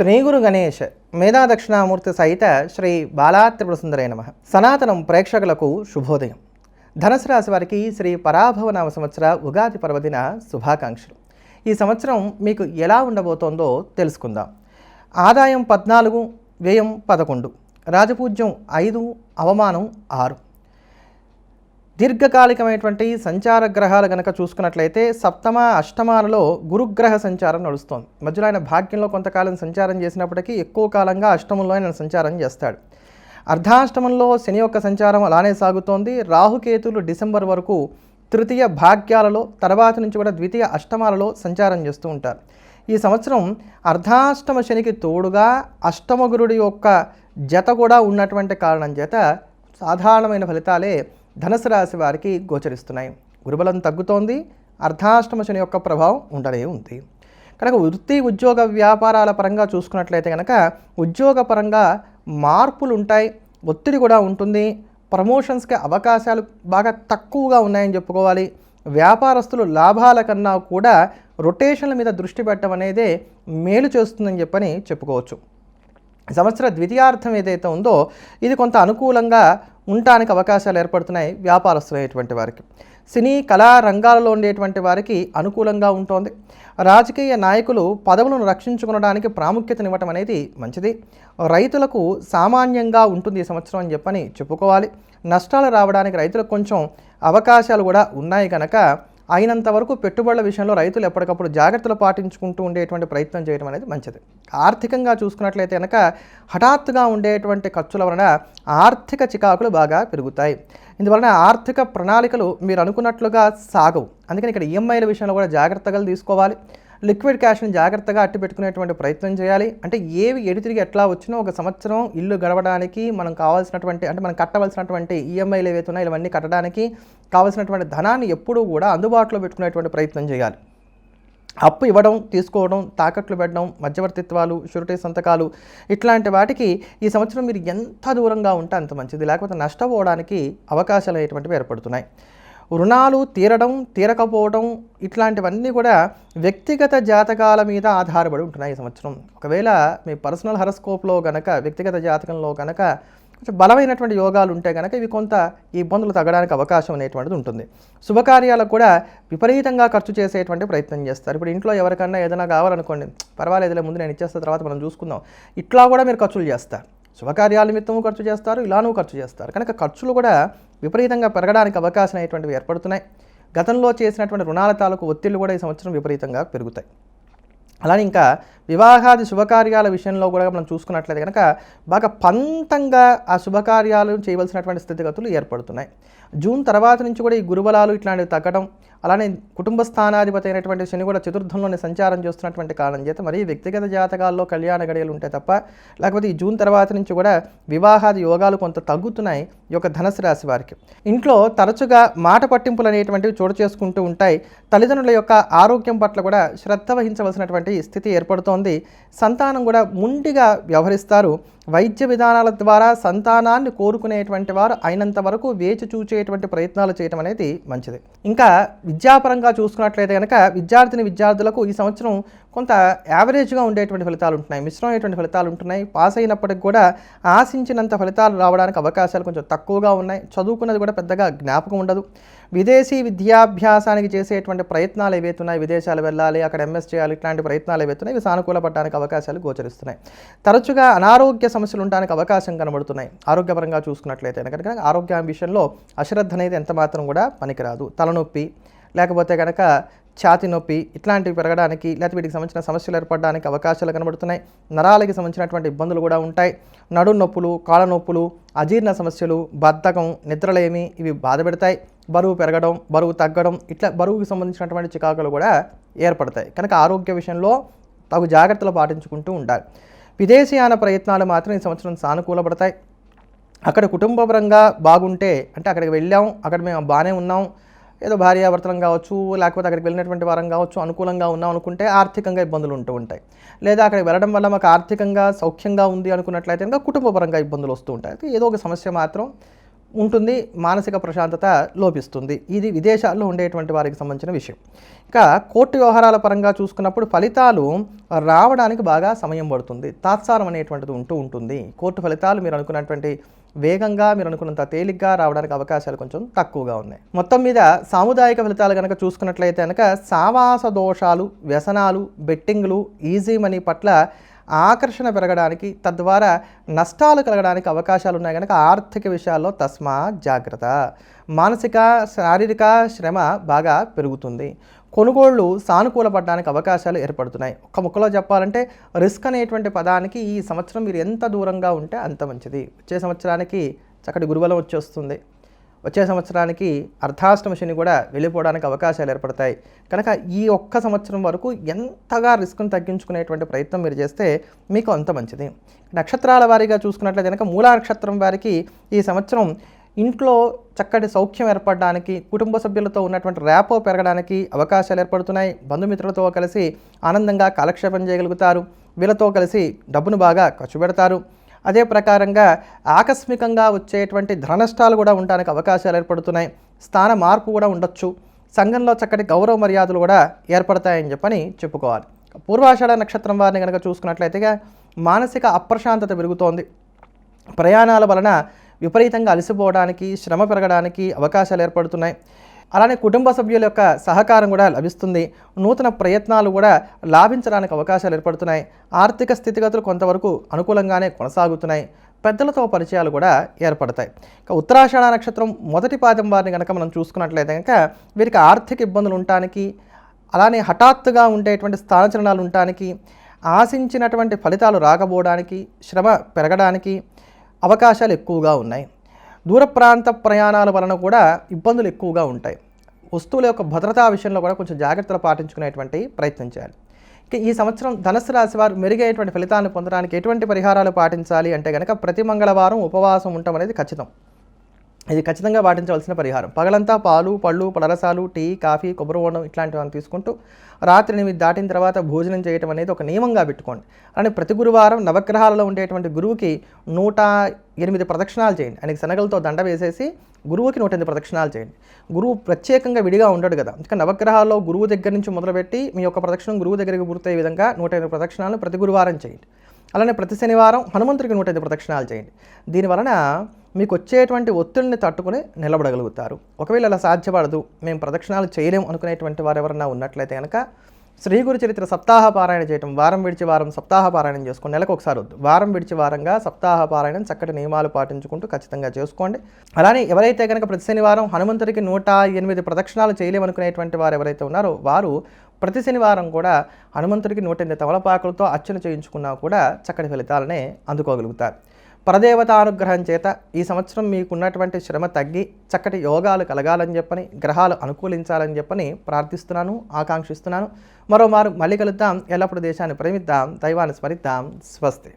శ్రీ గురు గణేష్ మేధా దక్షిణామూర్తి సహిత శ్రీ బాలా త్రిపుర సుందరే నమః. సనాతనం ప్రేక్షకులకు శుభోదయం. ధనుసు రాశి వారికి శ్రీ పరాభవ సంవత్సర ఉగాది పర్వదిన శుభాకాంక్షలు. ఈ సంవత్సరం మీకు ఎలా ఉండబోతోందో తెలుసుకుందాం. ఆదాయం 14, వ్యయం 11, రాజపూజ్యం 5, అవమానం 6. దీర్ఘకాలికమైనటువంటి సంచార గ్రహాలు కనుక చూసుకున్నట్లయితే సప్తమ అష్టమాలలో గురుగ్రహ సంచారం నడుస్తోంది. మధ్యలో ఆయన భాగ్యంలో కొంతకాలం సంచారం చేసినప్పటికీ ఎక్కువ కాలంగా అష్టమంలో ఆయన సంచారం చేస్తాడు. అర్ధాష్టమంలో శని యొక్క సంచారం అలానే సాగుతోంది. రాహుకేతులు డిసెంబర్ వరకు తృతీయ భాగ్యాలలో, తర్వాత నుంచి కూడా ద్వితీయ అష్టమాలలో సంచారం చేస్తూ ఉంటారు. ఈ సంవత్సరం అర్ధాష్టమ శనికి తోడుగా అష్టమ గురుడి యొక్క జత కూడా ఉన్నటువంటి కారణం చేత సాధారణమైన ఫలితాలే ధనుసు రాశి వారికి గోచరిస్తున్నాయి. గురుబలం తగ్గుతోంది. అర్ధాష్టమ శని యొక్క ప్రభావం ఉండనే ఉంది. కనుక వృత్తి, ఉద్యోగ, వ్యాపారాల పరంగా చూసుకున్నట్లయితే కనుక ఉద్యోగపరంగా మార్పులు ఉంటాయి, ఒత్తిడి కూడా ఉంటుంది. ప్రమోషన్స్కి అవకాశాలు బాగా తక్కువగా ఉన్నాయని చెప్పుకోవాలి. వ్యాపారస్తులు లాభాల కన్నా కూడా రొటేషన్ల మీద దృష్టి పెట్టడం అనేదే మేలు చేస్తుందని చెప్పని చెప్పుకోవచ్చు. సంవత్సర ద్వితీయార్థం ఏదైతే ఉందో ఇది కొంత అనుకూలంగా ఉండటానికి అవకాశాలు ఏర్పడుతున్నాయి వ్యాపారస్తులైనటువంటి వారికి. సినీ కళా రంగాలలో ఉండేటువంటి వారికి అనుకూలంగా ఉంటుంది. రాజకీయ నాయకులు పదవులను రక్షించుకోవడానికి ప్రాముఖ్యతనివ్వటం అనేది మంచిది. రైతులకు సామాన్యంగా ఉంటుంది ఈ సంవత్సరం అని చెప్పని చెప్పుకోవాలి. నష్టాలు రావడానికి రైతులకు కొంచెం అవకాశాలు కూడా ఉన్నాయి కనుక అయినంత వరకు పెట్టుబడుల విషయంలో రైతులు ఎప్పటికప్పుడు జాగ్రత్తలు పాటించుకుంటూ ఉండేటువంటి ప్రయత్నం చేయడం అనేది మంచిది. ఆర్థికంగా చూసుకున్నట్లయితే కనుక హఠాత్తుగా ఉండేటువంటి ఖర్చుల వలన ఆర్థిక చికాకులు బాగా పెరుగుతాయి. ఇందువలన ఆర్థిక ప్రణాళికలు మీరు అనుకున్నట్లుగా సాగవు. అందుకని ఇక్కడ ఈఎంఐల విషయంలో కూడా జాగ్రత్తగా తీసుకోవాలి. లిక్విడ్ క్యాష్ని జాగ్రత్తగా అట్టి పెట్టుకునేటువంటి ప్రయత్నం చేయాలి. అంటే ఏవి ఎడితిరిగి ఎట్లా వచ్చినా ఒక సంవత్సరం ఇల్లు గడవడానికి మనం కావాల్సినటువంటి మనం కట్టవలసినటువంటి ఈఎంఐలు ఏవైతే ఉన్నాయో ఇవన్నీ కట్టడానికి కావాల్సినటువంటి ధనాన్ని ఎప్పుడూ కూడా అందుబాటులో పెట్టుకునేటువంటి ప్రయత్నం చేయాలి. అప్పు ఇవ్వడం, తీసుకోవడం, తాకట్లు పెట్టడం, మధ్యవర్తిత్వాలు, షూరిటీ సంతకాలు ఇట్లాంటి వాటికి ఈ సంవత్సరం మీరు ఎంత దూరంగా ఉంటే అంత మంచిది. లేకపోతే నష్టపోవడానికి అవకాశాలు అనేటువంటివి ఏర్పడుతున్నాయి. రుణాలు తీరడం, తీరకపోవడం ఇట్లాంటివన్నీ కూడా వ్యక్తిగత జాతకాల మీద ఆధారపడి ఉంటున్నాయి ఈ సంవత్సరం. ఒకవేళ మీ పర్సనల్ హరస్కోప్లో కనుక వ్యక్తిగత జాతకంలో కనుక కొంచెం బలమైనటువంటి యోగాలు ఉంటే కనుక ఇవి కొంత ఇబ్బందులు తగ్గడానికి అవకాశం అనేటువంటిది ఉంటుంది. శుభకార్యాలకు కూడా విపరీతంగా ఖర్చు చేసేటువంటి ప్రయత్నం చేస్తారు. ఇప్పుడు ఇంట్లో ఎవరికన్నా ఏదైనా కావాలనుకోండి, పర్వాలేదులే ముందు నేను ఇచ్చేస్తా, తర్వాత మనం చూసుకుందాం, ఇట్లా కూడా మీరు ఖర్చులు చేస్తారు. శుభకార్యాల నిమిత్తము ఖర్చు చేస్తారు, ఇలానూ ఖర్చు చేస్తారు. కనుక ఖర్చులు కూడా విపరీతంగా పెరగడానికి అవకాశం అనేటువంటివి ఏర్పడుతున్నాయి. గతంలో చేసినటువంటి రుణాల తాలూకు ఒత్తిళ్లు కూడా ఈ సంవత్సరం విపరీతంగా పెరుగుతాయి. అలానే ఇంకా వివాహాది శుభకార్యాల విషయంలో కూడా మనం చూసుకున్నట్లయితే కనుక బాగా పంతంగా ఆ శుభకార్యాలు చేయవలసినటువంటి స్థితిగతులు ఏర్పడుతున్నాయి. జూన్ తర్వాత నుంచి కూడా ఈ గురుబలాలు ఇట్లాంటివి తగ్గడం, అలానే కుటుంబ స్థానాధిపతి అయినటువంటి శని కూడా చతుర్థంలోనే సంచారం చేస్తున్నటువంటి కారణం చేత మరి వ్యక్తిగత జాతకాల్లో కళ్యాణ గడియలు ఉంటాయి తప్ప లేకపోతే ఈ జూన్ తర్వాత నుంచి కూడా వివాహాది యోగాలు కొంత తగ్గుతున్నాయి ఈ యొక్క ధనుసు రాశి వారికి. ఇంట్లో తరచుగా మాట పట్టింపులు అనేటువంటివి చోటు చేసుకుంటూ ఉంటాయి. తల్లిదండ్రుల యొక్క ఆరోగ్యం పట్ల కూడా శ్రద్ధ వహించవలసినటువంటి స్థితి ఏర్పడుతోంది. సంతానం కూడా ముండిగా వ్యవహరిస్తారు. వైద్య విధానాల ద్వారా సంతానాన్ని కోరుకునేటువంటి వారు అయినంత వరకు వేచి చూచేటువంటి ప్రయత్నాలు చేయడం అనేది మంచిది. ఇంకా విద్యాపరంగా చూసుకున్నట్లయితే కనుక విద్యార్థులకు ఈ సంవత్సరం కొంత యావరేజ్గా ఉండేటువంటి ఫలితాలు ఉంటున్నాయి, మిశ్రమైనటువంటి ఫలితాలు ఉంటున్నాయి. పాస్ అయినప్పటికి కూడా ఆశించినంత ఫలితాలు రావడానికి అవకాశాలు కొంచెం తక్కువగా ఉన్నాయి. చదువుకున్నది కూడా పెద్దగా జ్ఞాపకం ఉండదు. విదేశీ విద్యాభ్యాసానికి చేసేటువంటి ప్రయత్నాలు ఏవైతే ఉన్నాయి, విదేశాలు వెళ్ళాలి, అక్కడ ఎంఎస్ చేయాలి, ఇట్లాంటి ప్రయత్నాలు ఏవైతే ఉన్నాయి ఇవి సానుకూలపడడానికి అవకాశాలు గోచరిస్తున్నాయి. తరచుగా అనారోగ్య సమస్యలు ఉండడానికి అవకాశం కనబడుతున్నాయి. ఆరోగ్యపరంగా చూసుకున్నట్లయితే కనుక ఆరోగ్య విషయంలో అశ్రద్ధ అనేది ఎంత మాత్రం కూడా పనికిరాదు. తలనొప్పి లేకపోతే కనుక ఛాతి నొప్పి ఇట్లాంటివి పెరగడానికి లేకపోతే వీటికి సంబంధించిన సమస్యలు ఏర్పడడానికి అవకాశాలు కనబడుతున్నాయి. నరాలకి సంబంధించినటువంటి ఇబ్బందులు కూడా ఉంటాయి. నడు నొప్పులు, కాళ్ళ నొప్పులు, అజీర్ణ సమస్యలు, బద్ధకం, నిద్రలేమి ఇవి బాధ పెడతాయి. బరువు పెరగడం, బరువు తగ్గడం ఇట్లా బరువుకి సంబంధించినటువంటి చికాకులు కూడా ఏర్పడతాయి. కనుక ఆరోగ్య విషయంలో తగు జాగ్రత్తలు పాటించుకుంటూ ఉండాలి. విదేశీయాన ప్రయత్నాలు మాత్రం ఈ సంవత్సరం సానుకూలపడతాయి. అక్కడ కుటుంబపరంగా బాగుంటే అంటే అక్కడికి వెళ్ళాం, అక్కడ మేము బాగానే ఉన్నాం, ఏదో భార్యాభర్తలం కావచ్చు లేకపోతే అక్కడికి వెళ్ళినటువంటి వారం కావచ్చు అనుకూలంగా ఉన్నాం అనుకుంటే ఆర్థికంగా ఇబ్బందులు ఉంటూ ఉంటాయి. లేదా అక్కడికి వెళ్ళడం వల్ల మాకు ఆర్థికంగా సౌఖ్యంగా ఉంది అనుకున్నట్లయితే కనుక కుటుంబపరంగా ఇబ్బందులు వస్తూ ఉంటాయి. ఏదో ఒక సమస్య మాత్రం ఉంటుంది, మానసిక ప్రశాంతత లోపిస్తుంది. ఇది విదేశాల్లో ఉండేటువంటి వారికి సంబంధించిన విషయం. ఇక కోర్టు వ్యవహారాల పరంగా చూసుకున్నప్పుడు ఫలితాలు రావడానికి బాగా సమయం పడుతుంది. తాత్సారం అనేటువంటిది ఉంటుంది. కోర్టు ఫలితాలు మీరు అనుకున్నటువంటి వేగంగా, మీరు అనుకున్నంత తేలిగ్గా రావడానికి అవకాశాలు కొంచెం తక్కువగా ఉన్నాయి. మొత్తం మీద సాముదాయిక ఫలితాలు కనుక చూసుకున్నట్లయితే కనుక సావాస దోషాలు, వ్యసనాలు, బెట్టింగ్లు, ఈజీ మనీ పట్ల ఆకర్షణ పెరగడానికి, తద్వారా నష్టాలు కలగడానికి అవకాశాలు ఉన్నాయి కనుక ఆర్థిక విషయాల్లో తస్మా జాగ్రత్త. మానసిక శారీరక శ్రమ బాగా పెరుగుతుంది. కొనుగోళ్లు సానుకూలపడడానికి అవకాశాలు ఏర్పడుతున్నాయి. ఒక్క ముక్కలో చెప్పాలంటే రిస్క్ అనేటువంటి పదానికి ఈ సంవత్సరం మీరు ఎంత దూరంగా ఉంటే అంత మంచిది. వచ్చే సంవత్సరానికి చక్కటి గురుబలం వచ్చేస్తుంది. వచ్చే సంవత్సరానికి అర్ధాష్టమ శని కూడా వెళ్ళిపోవడానికి అవకాశాలు ఏర్పడతాయి. కనుక ఈ ఒక్క సంవత్సరం వరకు ఎంతగా రిస్క్ను తగ్గించుకునేటువంటి ప్రయత్నం మీరు చేస్తే మీకు అంత మంచిది. నక్షత్రాల వారీగా చూసుకున్నట్లయితే కనుక మూలా నక్షత్రం వారికి ఈ సంవత్సరం ఇంట్లో చక్కటి సౌఖ్యం ఏర్పడడానికి, కుటుంబ సభ్యులతో ఉన్నటువంటి ర్యాపో పెరగడానికి అవకాశాలు ఏర్పడుతున్నాయి. బంధుమిత్రులతో కలిసి ఆనందంగా కాలక్షేపం చేయగలుగుతారు. వీళ్ళతో కలిసి డబ్బును బాగా ఖర్చు పెడతారు. అదే ప్రకారంగా ఆకస్మికంగా వచ్చేటువంటి ధన నష్టాలు కూడా ఉండడానికి అవకాశాలు ఏర్పడుతున్నాయి. స్థాన మార్పు కూడా ఉండొచ్చు. సంఘంలో చక్కటి గౌరవ మర్యాదలు కూడా ఏర్పడతాయని చెప్పని చెప్పుకోవాలి. పూర్వాషాఢ నక్షత్రం వారిని కనుక చూసుకున్నట్లయితే మానసిక అప్రశాంతత పెరుగుతోంది. ప్రయాణాల వలన విపరీతంగా అలసిపోవడానికి, శ్రమ పెరగడానికి అవకాశాలు ఏర్పడుతున్నాయి. అలానే కుటుంబ సభ్యుల యొక్క సహకారం కూడా లభిస్తుంది. నూతన ప్రయత్నాలు కూడా లాభించడానికి అవకాశాలు ఏర్పడుతున్నాయి. ఆర్థిక స్థితిగతులు కొంతవరకు అనుకూలంగానే కొనసాగుతున్నాయి. పెద్దలతో పరిచయాలు కూడా ఏర్పడతాయి. ఇక ఉత్తరాషాఢ నక్షత్రం మొదటి పాదం వారిని కనుక మనం చూసుకున్నట్లయితే కనుక వీరికి ఆర్థిక ఇబ్బందులు ఉండటానికి, అలానే హఠాత్తుగా ఉండేటువంటి స్థానచలనాలు ఉండటానికి, ఆశించినటువంటి ఫలితాలు రాకపోవడానికి, శ్రమ పెరగడానికి అవకాశాలు ఎక్కువగా ఉన్నాయి. దూర ప్రాంత ప్రయాణాల వలన కూడా ఇబ్బందులు ఎక్కువగా ఉంటాయి. వస్తువుల యొక్క భద్రతా విషయంలో కూడా కొంచెం జాగ్రత్తలు పాటించుకునేటువంటి ప్రయత్నం చేయాలి. ఇక ఈ సంవత్సరం ధనుసు రాశి వారు మెరుగైనటువంటి ఫలితాలను పొందడానికి ఎటువంటి పరిహారాలు పాటించాలి అంటే కనుక ప్రతి మంగళవారం ఉపవాసం ఉండటం అనేది ఖచ్చితం. ఇది ఖచ్చితంగా పాటించవలసిన పరిహారం. పగలంతా పాలు, పళ్ళు, పలరసాలు, టీ, కాఫీ, కొబ్బరి బోండం ఇట్లాంటివన్నీ తీసుకుంటూ రాత్రి 8 దాటిన తర్వాత భోజనం చేయటం అనేది ఒక నియమంగా పెట్టుకోండి. అలానే ప్రతి గురువారం నవగ్రహాలలో ఉండేటువంటి గురువుకి 108 ప్రదక్షిణాలు చేయండి. ఆయనకి శనగలతో దండ వేసేసి గురువుకి 108 ప్రదక్షిణాలు చేయండి. గురువు ప్రత్యేకంగా విడిగా ఉండడు కదా. ఇంకా నవగ్రహాల్లో గురువు దగ్గర నుంచి మొదలుపెట్టి మీ యొక్క ప్రదక్షిణం గురువు దగ్గరికి పూర్తయ్యే విధంగా 108 ప్రదక్షిణాలను ప్రతి గురువారం చేయండి. అలానే ప్రతి శనివారం హనుమంతుడికి 108 ప్రదక్షిణాలు చేయండి. దీనివలన మీకు వచ్చేటువంటి ఒత్తిడిని తట్టుకుని నిలబడగలుగుతారు. ఒకవేళ అలా సాధ్యపడదు, మేము ప్రదక్షిణాలు చేయలేం అనుకునేటువంటి వారు ఎవరన్నా ఉన్నట్లయితే కనుక శ్రీ గురు చరిత్ర సప్తాహ పారాయణ చేయటం, వారం విడిచి వారం సప్తాహ పారాయణం చేసుకోండి. నెలకు ఒకసారి వద్దు, వారం విడిచి వారంగా సప్తాహ పారాయణం చక్కటి నియమాలు పాటించుకుంటూ ఖచ్చితంగా చేసుకోండి. అలానే ఎవరైతే కనుక ప్రతి శనివారం హనుమంతుడికి 108 ప్రదక్షిణాలు చేయలేమనుకునేటువంటి వారు ఎవరైతే ఉన్నారో వారు ప్రతి శనివారం కూడా హనుమంతుడికి 108 తమలపాకులతో అర్చన చేయించుకున్నా కూడా చక్కటి ఫలితాలనే అందుకోగలుగుతారు. పరదేవతానుగ్రహం చేత ఈ సంవత్సరం మీకున్నటువంటి శ్రమ తగ్గి చక్కటి యోగాలు కలగాలని చెప్పని, గ్రహాలు అనుకూలించాలని చెప్పని ప్రార్థిస్తున్నాను, ఆకాంక్షిస్తున్నాను. మరోమారు మళ్ళీ కలుద్దాం. ఎల్లప్పుడూ దేశాన్ని ప్రేమిద్దాం, దైవాన్ని స్మరిద్దాం. స్వస్తి.